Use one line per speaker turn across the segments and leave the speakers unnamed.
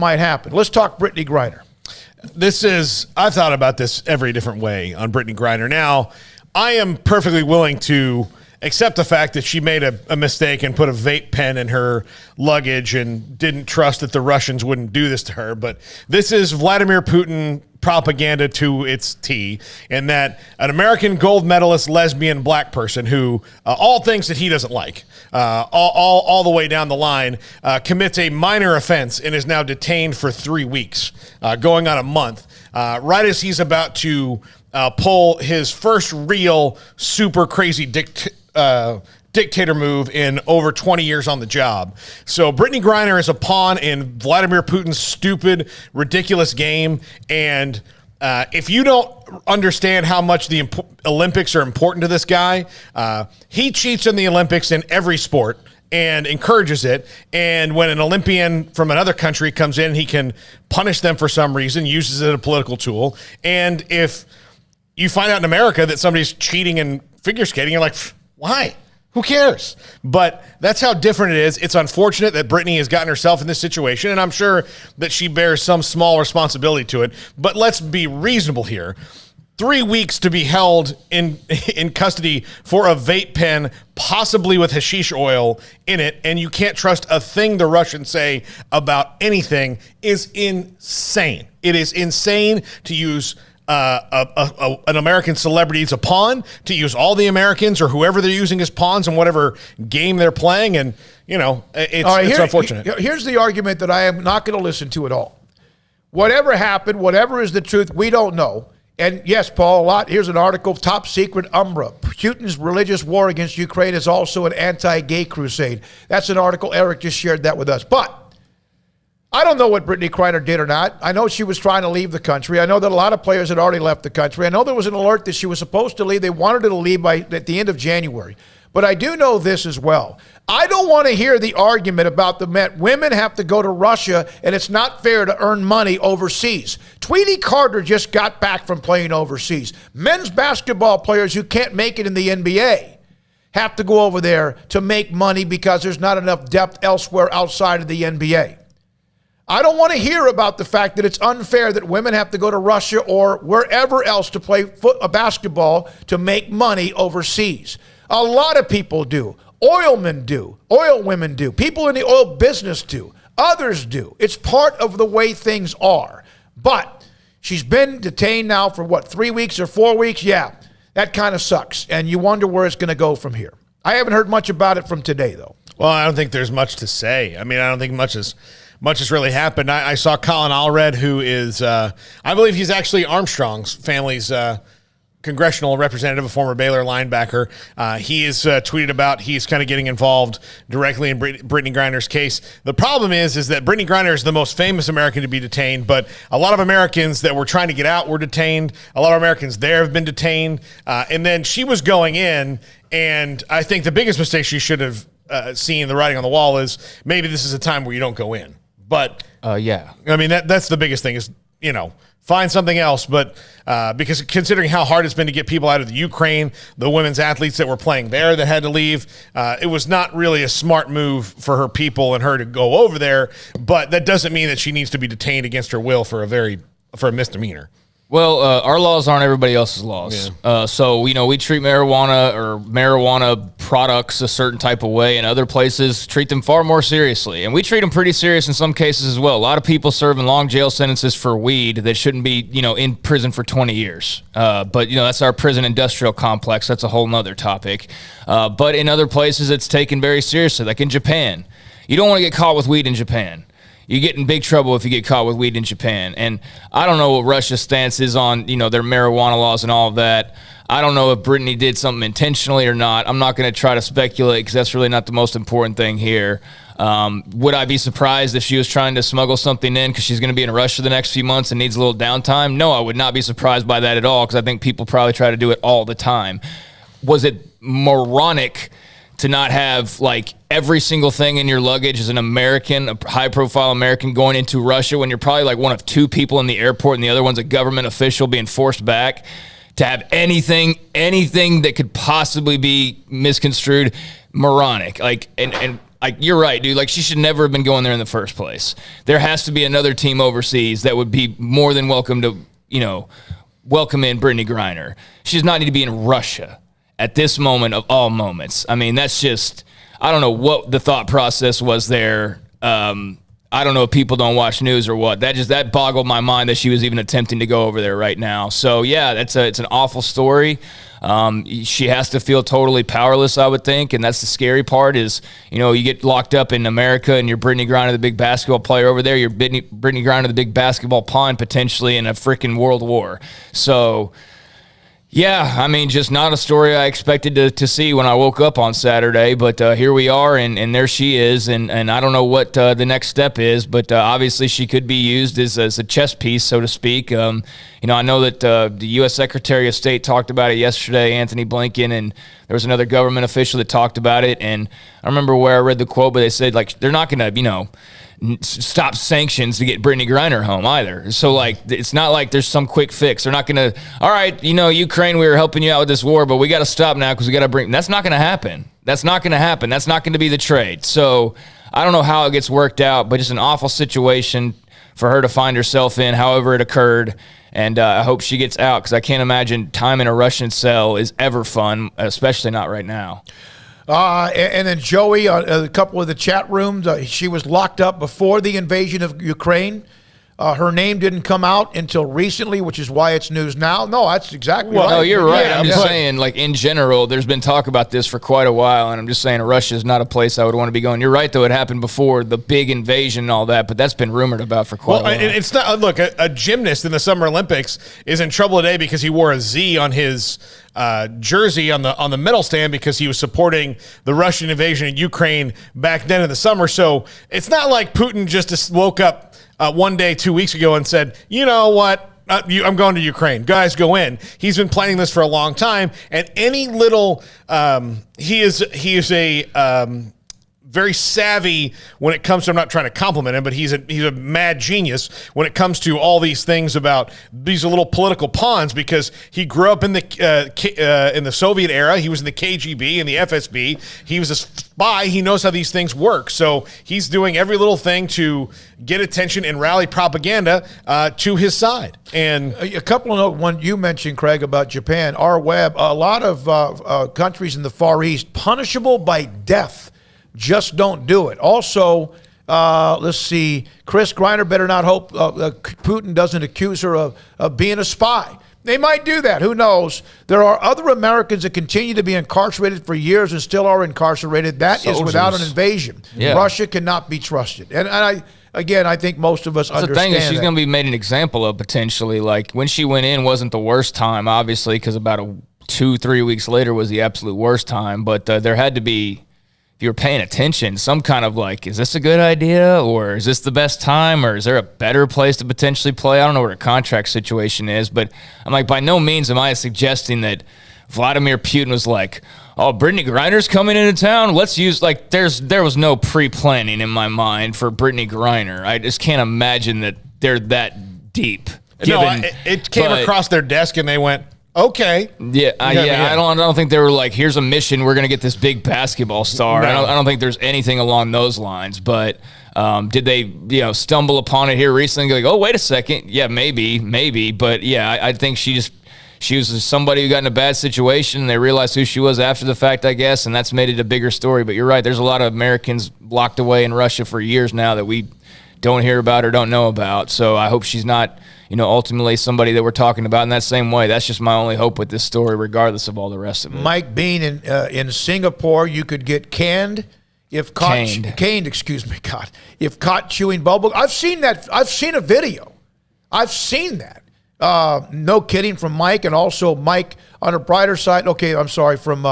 might happen. Let's talk Brittney Griner.
I've thought about this every different way on Brittney Griner. Now, I am perfectly willing to accept the fact that she made a mistake and put a vape pen in her luggage and didn't trust that the Russians wouldn't do this to her. But this is Vladimir Putin propaganda to its T, in that an American gold medalist lesbian black person who all things that he doesn't like, all the way down the line, commits a minor offense and is now detained for 3 weeks, going on a month, right as he's about to pull his first real super crazy dictator move in over 20 years on the job. So Brittney Griner is a pawn in Vladimir Putin's stupid, ridiculous game. And if you don't understand how much the Olympics are important to this guy, he cheats in the Olympics in every sport and encourages it. And when an Olympian from another country comes in, he can punish them for some reason, uses it as a political tool. And if you find out in America that somebody's cheating in figure skating, you're like, why? Who cares? But that's how different it is. It's unfortunate that Brittney has gotten herself in this situation, and I'm sure that she bears some small responsibility to it. But let's be reasonable here. 3 weeks to be held in custody for a vape pen, possibly with hashish oil in it, and you can't trust a thing the Russians say about anything, is insane. It is insane to use an American celebrity as a pawn, to use all the Americans or whoever they're using as pawns in whatever game they're playing. And, it's unfortunate.
Here's the argument that I am not going to listen to at all. Whatever happened, whatever is the truth, we don't know. And yes, Paul, here's an article, Top Secret Umbra. Putin's religious war against Ukraine is also an anti-gay crusade. That's an article. Eric just shared that with us. But I don't know what Brittney Griner did or not. I know she was trying to leave the country. I know that a lot of players had already left the country. I know there was an alert that she was supposed to leave. They wanted her to leave at the end of January. But I do know this as well. I don't want to hear the argument about women have to go to Russia and it's not fair to earn money overseas. Tweety Carter just got back from playing overseas. Men's basketball players who can't make it in the NBA have to go over there to make money because there's not enough depth elsewhere outside of the NBA. I don't want to hear about the fact that it's unfair that women have to go to Russia or wherever else to play basketball to make money overseas. A lot of people do. Oil women do. People in the oil business do. Others do. It's part of the way things are. But she's been detained now for 3 weeks or 4 weeks? Yeah, that kind of sucks. And you wonder where it's going to go from here. I haven't heard much about it from today, though.
Well, I don't think there's much to say. I mean, I don't think much has really happened. I saw Colin Allred, who is, I believe he's actually Armstrong's family's congressional representative, a former Baylor linebacker. He has tweeted about he's kind of getting involved directly in Brittney Griner's case. The problem is that Brittney Griner is the most famous American to be detained, but a lot of Americans that were trying to get out were detained. A lot of Americans there have been detained. And then she was going in, and I think the biggest mistake she should have seen, the writing on the wall, is maybe this is a time where you don't go in. But
yeah,
I mean, that's the biggest thing is, find something else. But because considering how hard it's been to get people out of the Ukraine, the women's athletes that were playing there that had to leave, it was not really a smart move for her people and her to go over there. But that doesn't mean that she needs to be detained against her will for a misdemeanor.
Well, our laws aren't everybody else's laws. Yeah. So, we treat marijuana products a certain type of way, and other places treat them far more seriously. And we treat them pretty serious in some cases as well. A lot of people serving long jail sentences for weed that shouldn't be, in prison for 20 years. But that's our prison industrial complex. That's a whole nother topic. But in other places, it's taken very seriously, like in Japan. You don't want to get caught with weed in Japan. You get in big trouble if you get caught with weed in Japan. And I don't know what Russia's stance is on, their marijuana laws and all of that. I don't know if Brittney did something intentionally or not. I'm not going to try to speculate because that's really not the most important thing here. Would I be surprised if she was trying to smuggle something in because she's going to be in Russia the next few months and needs a little downtime? No, I would not be surprised by that at all because I think people probably try to do it all the time. Was it moronic to not have every single thing in your luggage as an American, a high-profile American going into Russia when you're probably one of two people in the airport and the other one's a government official being forced back? To have anything that could possibly be misconstrued, moronic. And You're right, dude. Like, she should never have been going there in the first place. There has to be another team overseas that would be more than welcome to, welcome in Brittney Griner. She does not need to be in Russia at this moment of all moments. I mean, that's just, I don't know what the thought process was there. I don't know if people don't watch news or what. That boggled my mind that she was even attempting to go over there right now. So yeah, it's an awful story. She has to feel totally powerless, I would think, and that's the scary part. Is you get locked up in America and you're Brittney Griner, the big basketball player over there. You're Brittney Griner, the big basketball pawn, potentially in a freaking world war. So. Yeah, I mean, just not a story I expected to see when I woke up on Saturday, but here we are, and there she is, and I don't know what the next step is, but obviously she could be used as a chess piece, so to speak. I know that the U.S. Secretary of State talked about it yesterday, Anthony Blinken, and there was another government official that talked about it, and I remember where I read the quote, but they said, like, they're not going to, stop sanctions to get Brittney Griner home either. So, like, it's not like there's some quick fix. They're not going to, all right, Ukraine, we were helping you out with this war, but we got to stop now because we got to bring, that's not going to happen. That's not going to happen. That's not going to be the trade. So I don't know how it gets worked out, but just an awful situation for her to find herself in, however it occurred. And I hope she gets out because I can't imagine time in a Russian cell is ever fun, especially not right now.
And then Joey, a couple of the chat rooms, she was locked up before the invasion of Ukraine. Her name didn't come out until recently, which is why it's news now. No, that's exactly right.
No, you're right.
Yeah,
I'm just saying, like, in general, there's been talk about this for quite a while, and I'm just saying Russia is not a place I would want to be going. You're right, though. It happened before the big invasion and all that, but that's been rumored about for quite a while.
It's not. Look, a gymnast in the Summer Olympics is in trouble today because he wore a Z on his jersey on the medal stand because he was supporting the Russian invasion in Ukraine back then in the summer. So it's not like Putin just woke up one day 2 weeks ago and said, you know what, I'm going to Ukraine. Guys, go in. He's been planning this for a long time, and any little he is a very savvy when it comes to, I'm not trying to compliment him, but he's a mad genius when it comes to all these things about these little political pawns because he grew up in the Soviet era. He was in the KGB and the FSB. He was a spy. He knows how these things work. So he's doing every little thing to get attention and rally propaganda to his side. And
a couple of notes, one you mentioned, Craig, about Japan, our web, a lot of countries in the Far East, punishable by death. Just don't do it. Also, let's see, Chris Griner better not hope Putin doesn't accuse her of being a spy. They might do that. Who knows? There are other Americans that continue to be incarcerated for years and still are incarcerated. That is without an invasion. Yeah. Russia cannot be trusted. And I think most of us understand
the thing is she's
that.
going to be made an example of potentially. Like, when she went in wasn't the worst time, obviously, because about 2-3 weeks later was the absolute worst time. But there had to be, if you were paying attention, some kind of like, is this a good idea, or is this the best time, or is there a better place to potentially play? I don't know what her contract situation is, but I'm like, by no means am I suggesting that Vladimir Putin was like, oh, Brittney Griner's coming into town, let's use, like, there was no pre-planning in my mind for Brittney Griner. I just can't imagine that they're that deep.
It came across their desk and they went, okay.
I don't think they were like, here's a mission, we're going to get this big basketball star. No. I don't think there's anything along those lines. But did they, stumble upon it here recently? Like, oh, wait a second. Yeah, maybe. But yeah, I think she was somebody who got in a bad situation. And they realized who she was after the fact, I guess, and that's made it a bigger story. But you're right. There's a lot of Americans locked away in Russia for years now that we don't hear about or don't know about. So I hope she's not, ultimately somebody that we're talking about in that same way. That's just my only hope with this story, regardless of all the rest of it.
Mike Bean, in Singapore, you could get caned if caught. Caned, excuse me, God. If caught chewing bubble. I've seen that. I've seen a video. I've seen that. No kidding, from Mike, and also Mike on a brighter side. Okay, I'm sorry, from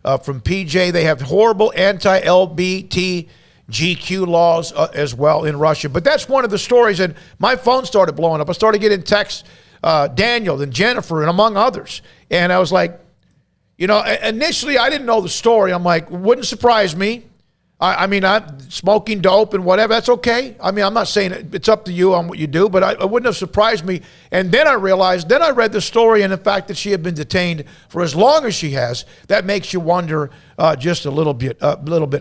PJ. They have horrible anti-LBT GQ laws as well in Russia. But that's one of the stories, and my phone started blowing up. I started getting texts, Daniel and Jennifer and among others. And I was like, initially I didn't know the story. I'm like, wouldn't surprise me. I mean, I'm smoking dope and whatever, that's okay. I mean, I'm not saying it's up to you on what you do, but it wouldn't have surprised me. And then I realized, then I read the story and the fact that she had been detained for as long as she has, that makes you wonder just a little bit.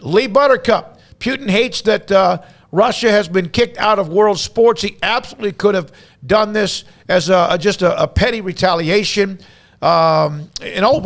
Lee Buttercup, Putin hates that Russia has been kicked out of world sports. He absolutely could have done this as just a petty retaliation. And oh